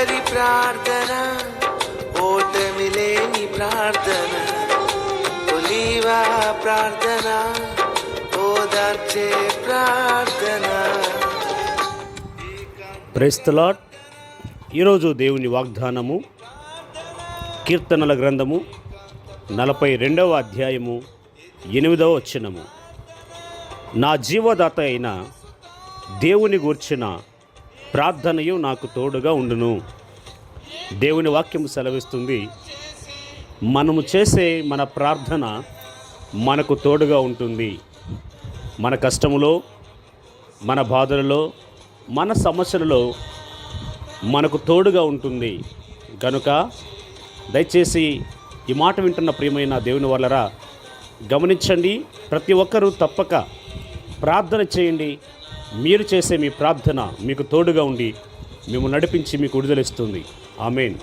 అందరి ప్రార్థన ఓటమిలేని ప్రార్థన, ఒలీవా ప్రార్థన, ఓదార్చే ప్రార్థన. Praise the lord. ఈరోజు దేవుని వాగ్దానము కీర్తనల గ్రంథము 42వ అధ్యాయము 8వ వచనము. నా జీవదాత అయిన దేవుని గూర్చిన ప్రార్థనయు నాకు తోడుగా ఉండును. దేవుని వాక్యము సెలవిస్తుంది, మనము చేసే మన ప్రార్థన మనకు తోడుగా ఉంటుంది. మన కష్టములో, మన బాధలలో, మన సమస్యలలో మనకు తోడుగా ఉంటుంది. కనుక దయచేసి ఈ మాట వింటున్న ప్రియమైన దేవుని వాళ్ళరా గమనించండి. ప్రతి ఒక్కరూ తప్పక ప్రార్థన చేయండి. మీరు చేసే మీ ప్రార్థన మీకు తోడుగా ఉండి మిమ్మల్ని నడిపించి మీకు విడుదలిస్తుంది. ఆమేన్.